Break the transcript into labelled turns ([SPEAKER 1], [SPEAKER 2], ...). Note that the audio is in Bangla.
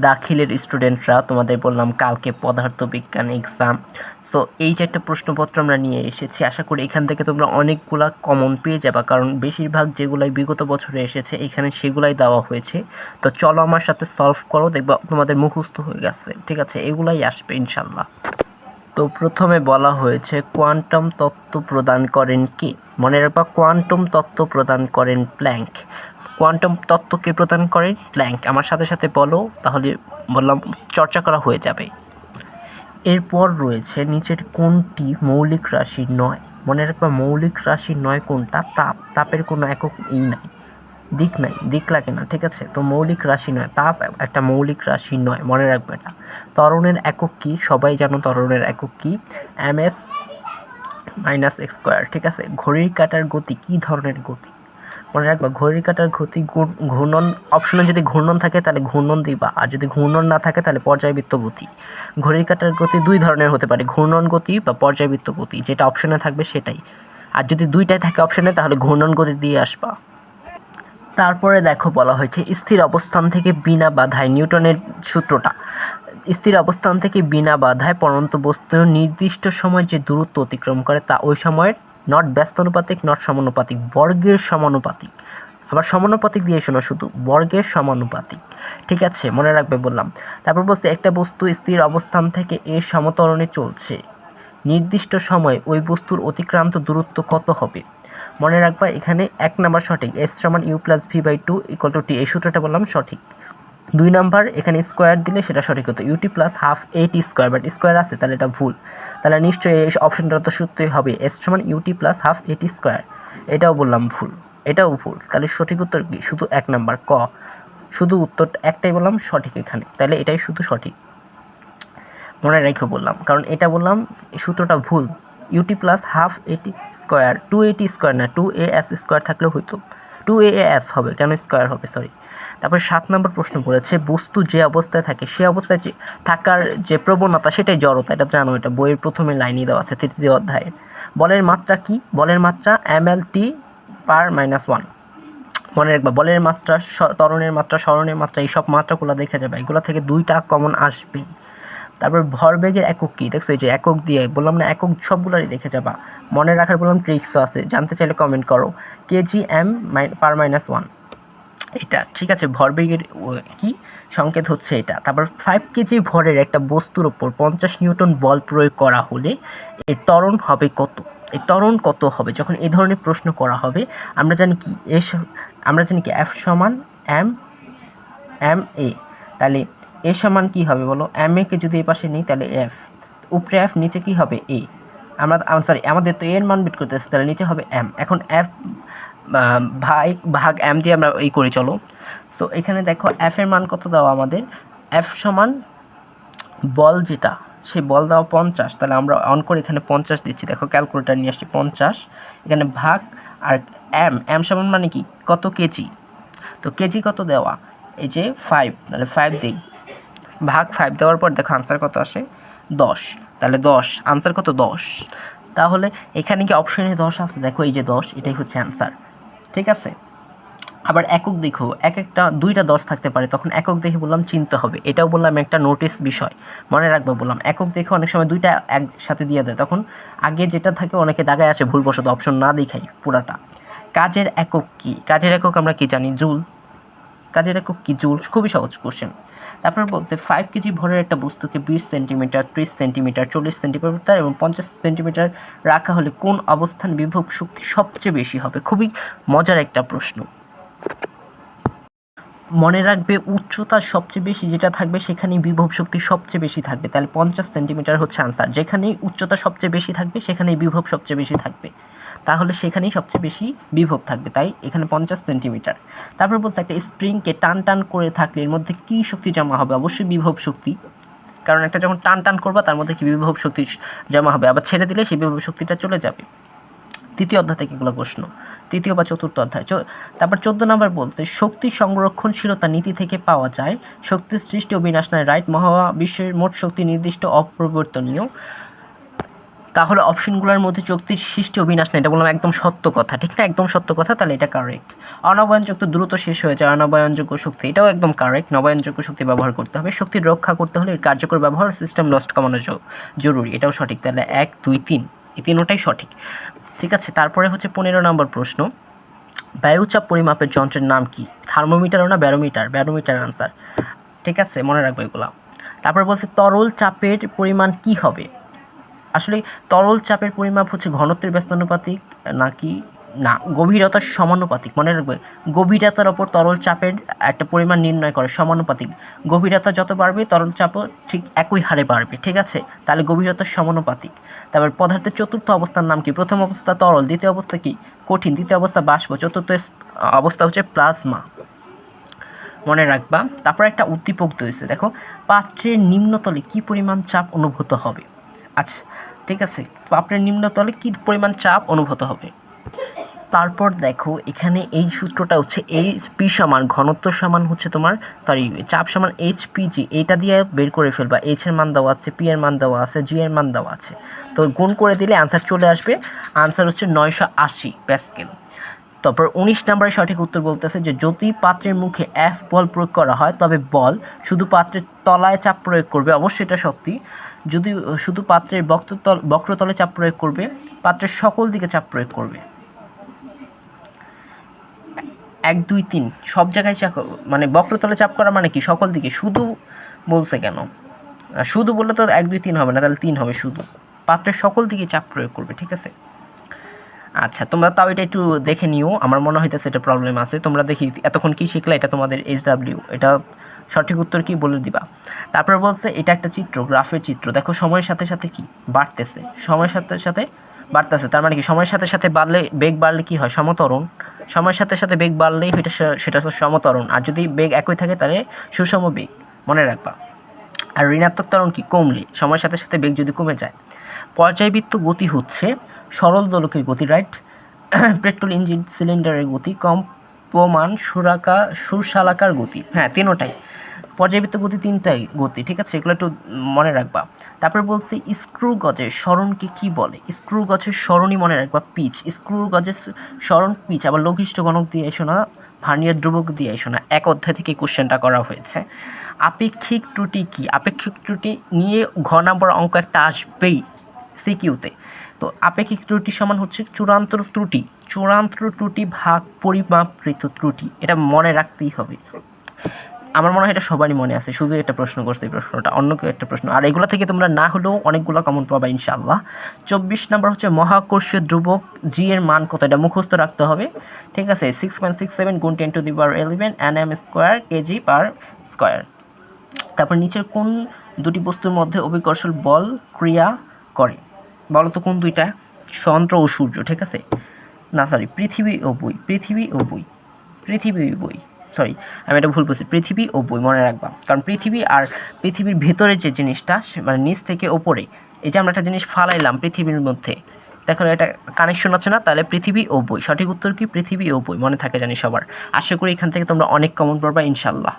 [SPEAKER 1] দাখিলের স্টুডেন্টরা, তোমাদের বললাম কালকে পদার্থবিজ্ঞান এক্সাম। সো এই যে একটা প্রশ্নপত্র আমরা নিয়ে এসেছি, আশা করি এখান থেকে তোমরা অনেকগুলা কমন পেয়ে যাবা, কারণ বেশিরভাগ যেগুলাই বিগত বছরে এসেছে এখানে সেগুলাই দেওয়া হয়েছে। তো চলো আমার সাথে সলভ করো, দেখবা তোমাদের মুখস্থ হয়ে গেছে। ঠিক আছে, এগুলাই আসবে ইনশাল্লাহ। তো প্রথমে বলা হয়েছে কোয়ান্টাম তত্ত্ব প্রদান করেন কে? মনে রাখবা, কোয়ান্টাম তত্ত্ব প্রদান করেন প্ল্যাঙ্ক। কোয়ান্টাম তত্ত্ব কে প্রদান করেন? প্ল্যাঙ্ক। আমার সাথে সাথে বলো, তাহলে বললাম চর্চা করা হয়ে যাবে। এরপর রয়েছে নিচের কোনটি মৌলিক রাশি নয়? মনে রাখবা, মৌলিক রাশি নয় কোনটা? তাপ। তাপের কোনো একক নাই, দিক নাই, দিক লাগে না। ঠিক আছে, তো মৌলিক রাশি নয়, তাপ একটা মৌলিক রাশি নয়, মনে রাখবে এটা। ত্বরণের একক কি? সবাই জানো ত্বরণের একক কি? ms - x²। ঠিক আছে, ঘড়ির কাঁটার গতি কি ধরনের গতি? মনে রাখবা, ঘড়ির কাঁটার গতি ঘূর্ণন। অপশনে যদি ঘূর্ণন থাকে তাহলে ঘূর্ণন দিবা, আর যদি ঘূর্ণন না থাকে তাহলে পর্যায়বৃত্ত গতি। ঘড়ির কাঁটার গতি দুই ধরনের হতে পারে, ঘূর্ণন গতি বা পর্যায়বৃত্ত গতি, যেটা অপশনে থাকবে সেটাই। আর যদি দুইটাই থাকে অপশনে, তাহলে ঘূর্ণন গতি দিয়ে আসবা। তারপরে দেখো বলা হয়েছে স্থির অবস্থান থেকে বিনা বাধায়, নিউটনের সূত্রটা। স্থির অবস্থান থেকে বিনা বাধায় পড়ন্ত বস্তু নির্দিষ্ট সময় যে দূরত্ব অতিক্রম করে তা ওই সময়ের নট ব্যস্তানুপাতিক, নট সমানুপাতিক, বর্গের সমানুপাতিক। আবার সমানুপাতিক দিয়ে শোনো, শুধু বর্গের সমানুপাতিক। ঠিক আছে, মনে রাখবে বললাম। তারপর বলছে একটা বস্তু স্থির অবস্থান থেকে এর সমত্বরণে চলছে, নির্দিষ্ট সময় ওই বস্তুর অতিক্রান্ত দূরত্ব কত হবে? মনে রাখবা, এখানে 1 নাম্বার সঠিক, s সমান u plus v by 2 equal to t, এই সূত্রটা বললাম সঠিক। 2 নাম্বার, এখানে স্কোয়ার দিলে সেটা সঠিক হতো, ut plus half at square, but square আছে তাহলে এটা ভুল। তাহলে নিশ্চয়ই এই অপশনটা তো সত্যই হবে, s সমান ut plus half at square. এটাও বললাম ভুল, এটাও ভুল। তাহলে সঠিক উত্তর কি? শুধু 1 নাম্বার ক, শুধু উত্তর একটাই বললাম সঠিক এখানে, তাহলে এটাই শুধু সঠিক। মনে রেখে বললাম, কারণ এটা বললাম সূত্রটা ভুল। ut প্লাস হাফ এটি স্কোয়ার, 2at স্কোয়ার না, 2as স্কোয়ার থাকলেও হইতো, 2as হবে, কেন স্কোয়ার হবে, সরি। তারপর 7 নম্বর প্রশ্ন বলেছে বস্তু যে অবস্থায় থাকে সে অবস্থায় যে থাকার যে প্রবণতা সেটাই জড়তা। এটা জানো, এটা বইয়ের প্রথমে লাইনই দেওয়া আছে, 3য় অধ্যায়ের। বলের মাত্রা কি? বলের মাত্রা mlt/-1। মনে রাখবা, বলের মাত্রা, ত্বরণের মাত্রা, সরণের মাত্রা, এইসব মাত্রাগুলো দেখে যাবে, এগুলো থেকে 2টা কমন আসবেই। তারপর ভরবেগের একক কি? দেখছো, এই যে একক দিয়ে বললাম না, একক সবগুলোরই দেখে যাবা। মনে রাখার বললাম ট্রিক্সও আছে, জানতে চাইলে কমেন্ট করো। kg/-1 এটা। ঠিক আছে, ভরবেগের কি সংকেত হচ্ছে এটা। তারপর 5 কেজি ভরের একটা বস্তুর ওপর 50 নিউটন বল প্রয়োগ করা হলে এর ত্বরণ হবে কত? এই ত্বরণ কত হবে যখন এই ধরনের প্রশ্ন করা হবে? আমরা জানি কি, আমরা জানি কি F সমান ma। তাহলে এ সমান কি হবে বলো? এম এ কে যদি এই পাশে নিই তাহলে এফ, উপরে এফ, নিচে কি হবে? এ। আমরা সরি, আমাদের তো এর মান বের করতেছে, তাহলে নিচে হবে এম। এখন এফ ভাগ এম দিয়ে আমরা এই করি, চলো। সো এখানে দেখো এফ এর মান কত দেওয়া আমাদের? এফ সমান বল যেটা, সেই বল দেওয়া 50, তাহলে আমরা অন করে এখানে 50 দিচ্ছি। দেখো ক্যালকুলেটার নিয়ে আসছি, 50 এখানে ভাগ, আর এম সমান মানে কি, কত কেজি। তো কেজি কত দেওয়া? এই যে 5, তাহলে 5 দিই, ভাগ 5 দেওয়ার পর দেখো আনসার কত আসে? 10। তাহলে 10, আনসার কত? 10। তাহলে এখানে কি অপশনে 10 আছে? দেখো এই যে 10, এটাই হচ্ছে আনসার। ঠিক আছে, আবার একক দেখো, একটা 2টা 10 থাকতে পারে, তখন একক দেখে বললাম চিনতে হবে, এটাও বললাম একটা নোটিস বিষয়, মনে রাখবো বললাম। একক দেখে অনেক সময় 2টা একসাথে দিয়ে দেয়, তখন আগে যেটা থাকে অনেকে দাগায় আসে ভুলবশত, অপশন না দেখাই পুরাটা। কাজের একক কি? কাজের একক আমরা কি জানি? জুল। কাজের একক কি? জুল। খুবই সহজ কোশ্চেন। তারপর বলছে 5 কেজি ভরের একটা বস্তুকে 20 সেন্টিমিটার, 30 সেন্টিমিটার, 40 সেন্টিমিটার এবং 50 সেন্টিমিটার রাখা হলে কোন অবস্থান বিভব শক্তি সবচেয়ে বেশি হবে? খুবই মজার একটা প্রশ্ন। মনে রাখবে, উচ্চতা সবচেয়ে বেশি যেটা থাকবে সেখানেই বিভব শক্তি সবচেয়ে বেশি থাকবে। তাহলে 50 সেন্টিমিটার হচ্ছে আনসার। যেখানেই উচ্চতা সবচেয়ে বেশি থাকবে সেখানেই বিভব সবচেয়ে বেশি থাকবে, তাহলে সেখানেই সবচেয়ে বেশি বিভব থাকবে, তাই এখানে 50 সেন্টিমিটার। তারপর বলছে একটা স্প্রিংকে টান টান করে থাকলে এর মধ্যে কী শক্তি জমা হবে? অবশ্যই বিভব শক্তি, কারণ একটা যখন টান টান করবা তার মধ্যে কি বিভব শক্তি জমা হবে, আবার ছেড়ে দিলে সেই বিভব শক্তিটা চলে যাবে। 3য় অধ্যায় থেকে এগুলো প্রশ্ন, 3য় বা 4র্থ অধ্যায়। তারপর 14 নম্বর বলতে শক্তি সংরক্ষণশীলতা নীতি থেকে পাওয়া যায় শক্তির সৃষ্টি ও বিনাশ নয়, রাইট। মহাবিশ্বের মোট শক্তি নির্দিষ্ট অপরিবর্তনীয়। তাহলে অপশনগুলোর মধ্যে শক্তির সৃষ্টি ও বিনাশ না, এটা বললাম একদম সত্য কথা, ঠিক না? একদম সত্য কথা, তাহলে এটা কারেক্ট। অনবায়নযোগ্য দ্রুত শেষ হয়ে যায়, অনবায়নযোগ্য শক্তি, এটাও একদম কারেক্ট। নবায়নযোগ্য শক্তি ব্যবহার করতে হবে, শক্তির রক্ষা করতে হলে এর কার্যকর ব্যবহার, সিস্টেম লস্ট কমানো জরুরি, এটাও সঠিক। তাহলে 1 2 3 এই তিনটাই সঠিক, ঠিক আছে। তারপরে হচ্ছে 15 নম্বর প্রশ্ন, বায়ুচাপ পরিমাপের যন্ত্রের নাম কি? থার্মোমিটার না ব্যারোমিটার? ব্যারোমিটার আনসার, ঠিক আছে, মনে রাখবো এগুলো। তারপর বলছে তরল চাপের পরিমাণ কি হবে? আসলে তরল চাপের পরিমাপ হচ্ছে ঘনত্বের ব্যস্তানুপাতিক নাকি না গভীরতার সমানুপাতিক, মনে রাখবে। গভীরতার ওপর তরল চাপের একটা পরিমাণ নির্ণয় করে, সমানুপাতিক। গভীরতা যত বাড়বে তরল চাপও ঠিক একই হারে বাড়বে, ঠিক আছে, তাহলে গভীরতার সমানুপাতিক। তারপর পদার্থের চতুর্থ অবস্থার নাম কি? প্রথম অবস্থা তরল, দ্বিতীয় অবস্থা কি? কঠিন, তৃতীয় অবস্থা বাষ্প, চতুর্থ অবস্থা হচ্ছে প্লাজমা, মনে রাখবা। তারপর একটা উদ্দীপক দিয়েছে, দেখো, পাত্রের নিম্নতলে কি পরিমাণ চাপ অনুভূত হবে? আচ্ছা, ঠিক আছে, পাত্রের নিম্নতলে কি পরিমাণ চাপ অনুভূত হবে। তারপর দেখো এখানে এই সূত্রটা হচ্ছে এইচপি সমান ঘনত্ব সমান হচ্ছে তোমার চাপ সমান এইচপিজি, এইটা দিয়ে বের করে ফেলবা। এইচ এর মান দেওয়া আছে, পি এর মান দেওয়া আছে, জি এর মান দেওয়া আছে, তো গুণ করে দিলে আনসার চলে আসবে। আনসার হচ্ছে 980 প্যাসকেল। তারপর 19 নম্বরে সঠিক উত্তর বলতেছে যে যদি পাত্রের মুখে এফ বল প্রয়োগ করা হয় তবে বল শুধু পাত্রের তলায় চাপ প্রয়োগ করবে, অবশ্যই এটা সত্যি। যদি শুধু পাত্রের বক্রতলে চাপ প্রয়োগ করবে, পাত্রের সকল দিকে চাপ প্রয়োগ করবে। 1 2 3 সব জায়গায় চাপ, মানে বক্রতলে চাপ করা মানে কি? সকল দিকে। শুধু বলছে কেন? শুধু বললে তো 1 2 3 হবে না, তাহলে 3 হবে। শুধু পাত্রের সকল দিকে চাপ প্রয়োগ করবে, ঠিক আছে। আচ্ছা, তোমরা তাও এটা একটু দেখে নিও, আমার মনে হইতেছে এটা প্রবলেম আছে। তোমরা দেখি এতক্ষণ কি শিখলে, এটা তোমাদের HW, এটা সঠিক উত্তর কি বলে দিবা। তারপর বলছে এটা একটা চিত্র, গ্রাফের চিত্র, দেখো সময়ের সাথে সাথে কি বাড়তেছে, সময়ের সাথে সাথে বাড়তেছে, তার মানে কি সময়ের সাথে সাথে বাড়লে, বেগ বাড়লে কি হয়? সমত্বরণ। সময়ের সাথে সাথে বেগ বাড়লেই সেটা সমত্বরণ, আর যদি বেগ একই থাকে তাহলে সুষম বেগ, মনে রাখবা। আর ঋণাত্মক ত্বরণ কি? কমলে, সময়ের সাথে সাথে বেগ যদি কমে যায়। পর্যায়বৃত্ত গতি হচ্ছে সরল দোলকের গতি, রাইট। পেট্রোল ইঞ্জিন সিলিন্ডারের গতি, কম্পমান সুরশালাকার গতি, হ্যাঁ তিনোটাই। পর্যায়বৃত্ত গতি তিনটাই গতি, ঠিক আছে, এগুলো একটু মনে রাখবা। তারপর বলছি স্ক্রু গজের সরণকে কি বলে? স্ক্রু গজের সরণই মনে রাখবা পিচ। স্ক্রু গজের সরণ পিচ। আবার লঘিষ্ঠ গণক দিয়ে এসো না, ভার্নিয়ার ধ্রুবক দিয়ে এসো না, এক অধ্যায় থেকে কোশ্চেনটা করা হয়েছে। আপেক্ষিক ত্রুটি কি? আপেক্ষিক ত্রুটি নিয়ে ঘ নম্বর অঙ্ক একটা আসবেই সিকিউতে। তো আপেক্ষিক ত্রুটি সমান হচ্ছে চূড়ান্ত ত্রুটি, চূড়ান্ত ত্রুটি ভাগ পরিমাপকৃত ত্রুটি, এটা মনে রাখতেই হবে। আমার মনে হয় এটা সবারই মনে আছে, শুধু একটা প্রশ্ন করছে, এই প্রশ্নটা অন্য কেউ একটা প্রশ্ন, আর এগুলো থেকে তোমরা না হলেও অনেকগুলো কমন পাবা ইনশাআল্লাহ। 24 নম্বর হচ্ছে মহাকর্ষীয় ধ্রুবক জি এর মান কত? এটা মুখস্থ রাখতে হবে, ঠিক আছে। 6.67 গুণ 10⁻11 nm square KG per square. তারপর নিচের কোন দুটি বস্তুর মধ্যে অভিকর্ষণ বল ক্রিয়া করে? বলো তো কোন দুইটা? চন্দ্র ও সূর্য, ঠিক আছে, না সরি, পৃথিবী ও বই, পৃথিবী ও বই, পৃথিবী ও বই, সরি আমি এটা ভুল বলছি, পৃথিবী ও বই, মনে রাখবা। কারণ পৃথিবী আর পৃথিবীর ভেতরে যে জিনিসটা, মানে নিচ থেকে ওপরে, এই যে আমরা একটা জিনিস ফালাইলাম পৃথিবীর মধ্যে, দেখো এটা কানেকশন আছে না, তাহলে পৃথিবী ও বই, সঠিক উত্তর কি? পৃথিবী ও বই, মনে থাকে জানি সবার। আশা করি এখান থেকে তোমরা অনেক কমন পাবা ইনশাল্লাহ।